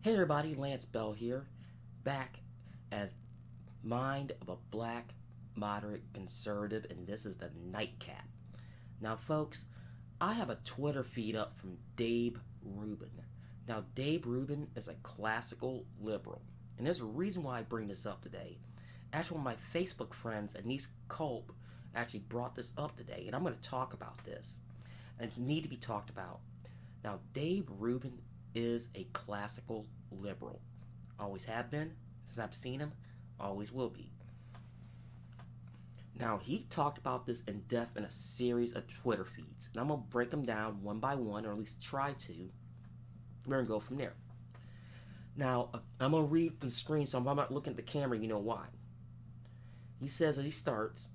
Hey everybody, Lance Bell here, back as Mind of a Black Moderate Conservative, and this is the Nightcap. Now, folks, I have a Twitter feed up from Dave Rubin. Now, Dave Rubin is a classical liberal, and there's a reason why I bring this up today. Actually, one of my Facebook friends, Anise Culp, actually brought this up today, and I'm going to talk about this. And it's need to be talked about. Now, Dave Rubin is a classical liberal. Always have been, since I've seen him, always will be. Now, he talked about this in depth in a series of Twitter feeds, and I'm going to break them down one by one, or at least try to. We're going to go from there. Now, I'm going to read the screen, so if I'm not looking at the camera, you know why. He says that he starts,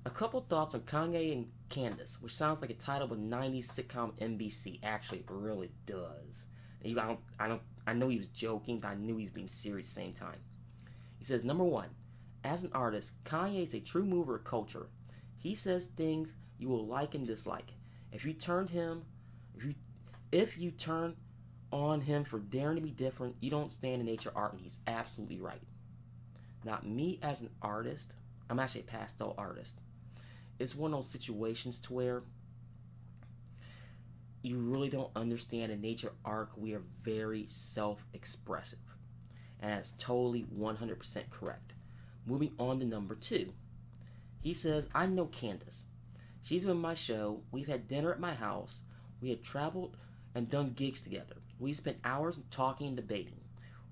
a couple thoughts on Kanye and Candace, which sounds like a title of a 90s sitcom B.M.C. Actually, it really does. I know he was joking, but I knew he was being serious at the same time. He says, number one, as an artist, Kanye is a true mover of culture. He says things you will like and dislike. If you turn on him for daring to be different, you don't stand in nature art, and he's absolutely right. Not me as an artist. I'm actually a pastel artist. It's one of those situations to where you really don't understand in nature art. We are very self-expressive, and that's totally 100% correct. Moving on to number two. He says, I know Candace. She's been in my show. We've had dinner at my house. We had traveled and done gigs together. We spent hours talking and debating.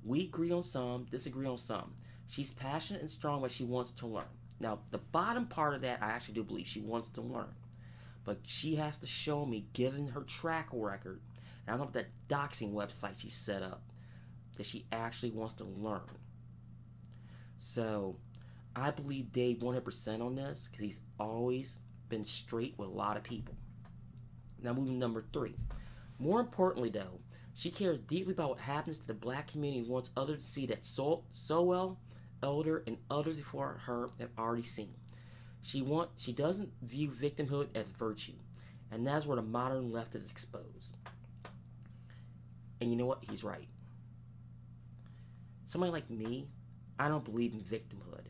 We agree on some, disagree on some. She's passionate and strong, but she wants to learn. Now, the bottom part of that, I actually do believe she wants to learn. But she has to show me, given her track record, and I don't know about that doxing website she set up, that she actually wants to learn. So, I believe Dave 100% on this, because he's always been straight with a lot of people. Now, moving to number three. More importantly, though, she cares deeply about what happens to the black community and wants others to see that Sowell, Elder, and others before her have already seen. She doesn't view victimhood as virtue, and that's where the modern left is exposed. And you know what? He's right. Somebody like me, I don't believe in victimhood.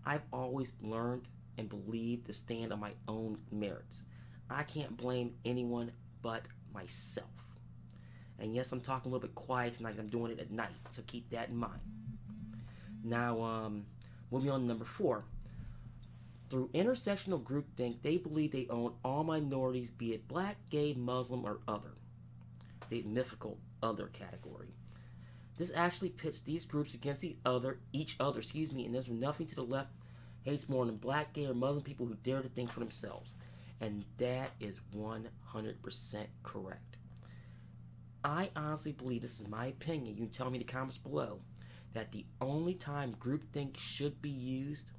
I've always learned and believed to stand on my own merits. I can't blame anyone but myself. And yes, I'm talking a little bit quiet tonight. I'm doing it at night, so keep that in mind. Now, moving on to number four. Through intersectional groupthink, they believe they own all minorities, be it black, gay, Muslim, or other. The mythical other category. This actually pits these groups against each other, and there's nothing to the left hates more than black, gay, or Muslim people who dare to think for themselves. And that is 100% correct. I honestly believe, this is my opinion, you can tell me in the comments below, that the only time groupthink should be used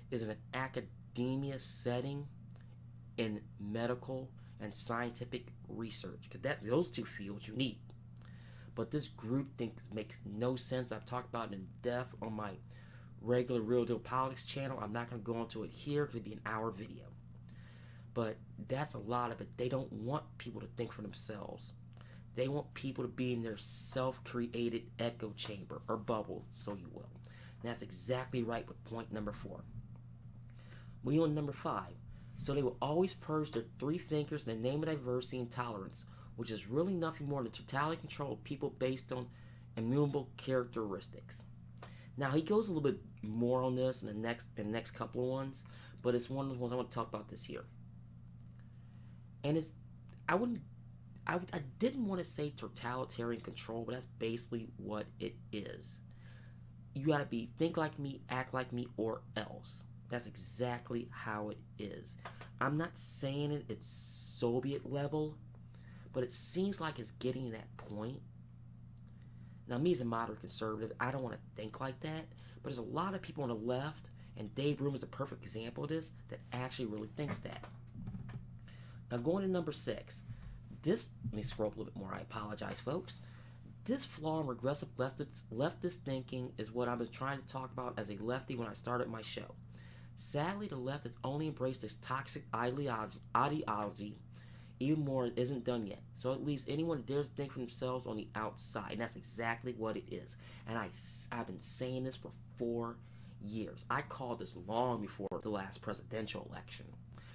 is in an academia setting in medical and scientific research, because those two fields you need. But this groupthink makes no sense. I've talked about it in depth on my regular Real Deal Politics channel. I'm not going to go into it here because it'd be an hour video. But that's a lot of it. They don't want people to think for themselves. They want people to be in their self-created echo chamber, or bubble, so you will. And that's exactly right with point number four. Moving on to number five. So they will always purge their three thinkers in the name of diversity and tolerance, which is really nothing more than totality control of people based on immutable characteristics. Now, he goes a little bit more on this in the next couple of ones, but it's one of the ones I want to talk about this year. And I didn't want to say totalitarian control, but that's basically what it is. You gotta think like me, act like me, or else. That's exactly how it is. I'm not saying it's Soviet level, but it seems like it's getting to that point. Now, me as a moderate conservative, I don't want to think like that, but there's a lot of people on the left, and Dave Rubin is a perfect example of this, that actually really thinks that. Now, going to number six. Let me scroll up a little bit more. I apologize, folks. This flaw in regressive leftist thinking is what I was trying to talk about as a lefty when I started my show. Sadly, the left has only embraced this toxic ideology Even more isn't done yet. So it leaves anyone who dares to think for themselves on the outside. And that's exactly what it is. And I've been saying this for 4 years. I called this long before the last presidential election.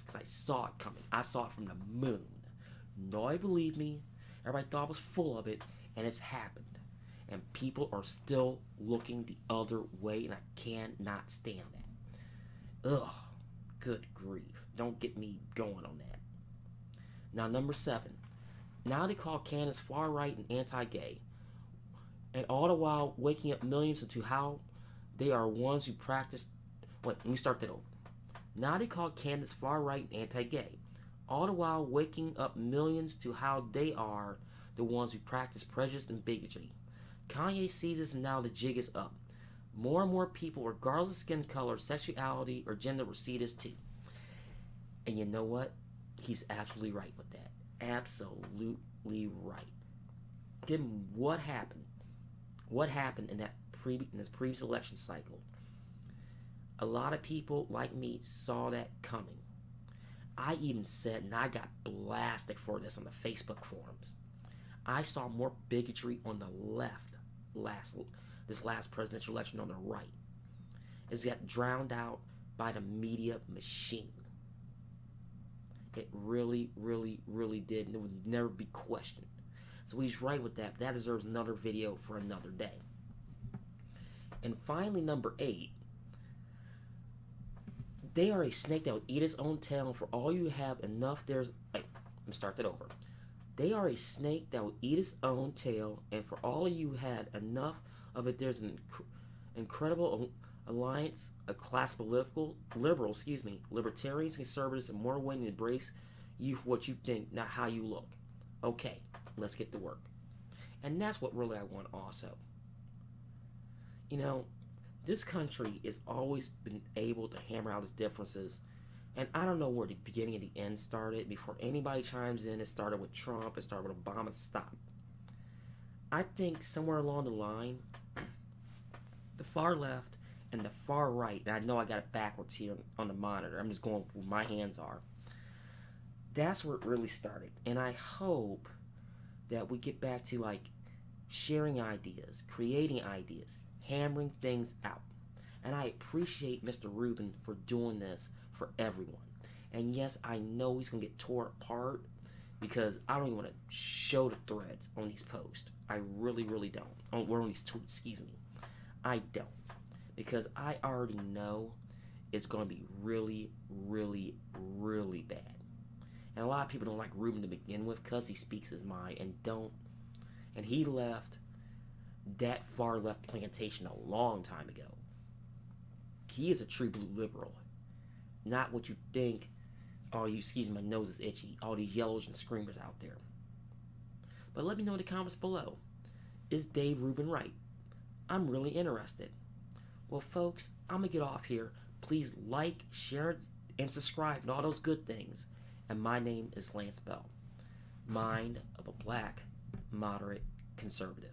Because I saw it coming. I saw it from the moon. Nobody believed me. Everybody thought I was full of it. And it's happened. And people are still looking the other way. And I cannot stand that. Ugh. Good grief. Don't get me going on that. Now, number 7. Now they call candidates far right and anti-gay, and all the while waking up millions into how they are ones who practice. Wait, let me start that over. Now they call candidates far right and anti-gay, all the while waking up millions to how they are the ones who practice prejudice and bigotry. Kanye sees this and now the jig is up. More and more people, regardless of skin color, sexuality, or gender, will see this too. And you know what? He's absolutely right with that. Absolutely right. Given what happened in this previous election cycle, a lot of people like me saw that coming. I even said, and I got blasted for this on the Facebook forums, I saw more bigotry on the left this last presidential election on the right. It's got drowned out by the media machine. It really, really, really did, and it would never be questioned. So he's right with that. That deserves another video for another day. And finally, number 8. They are a snake that will eat its own tail, and for all you have enough, let me start that over. They are a snake that will eat its own tail, and for all you had enough of it, there's an incredible alliance, a class of liberals, libertarians, conservatives, and more willing to embrace you for what you think, not how you look. Okay, let's get to work. And that's what really I want also. You know, this country has always been able to hammer out its differences, and I don't know where the beginning and the end started. Before anybody chimes in, it started with Trump, it started with Obama. Stop. I think somewhere along the line, the far left and the far right, and I know I got it backwards here on the monitor, I'm just going where my hands are. That's where it really started. And I hope that we get back to sharing ideas, creating ideas, hammering things out. And I appreciate Mr. Rubin for doing this for everyone. And yes, I know he's going to get tore apart because I don't even want to show the threads on these posts. I really, really don't. Or on these tweets, excuse me. I don't. Because I already know it's going to be really, really, really bad. And a lot of people don't like Rubin to begin with because he speaks his mind and he left that far left plantation a long time ago. He is a true blue liberal. Not what you think, my nose is itchy, all these yellows and screamers out there. But let me know in the comments below. Is Dave Rubin right? I'm really interested. Well, folks, I'm going to get off here. Please like, share, and subscribe and all those good things. And my name is Lance Bell. Mind of a black, moderate conservative.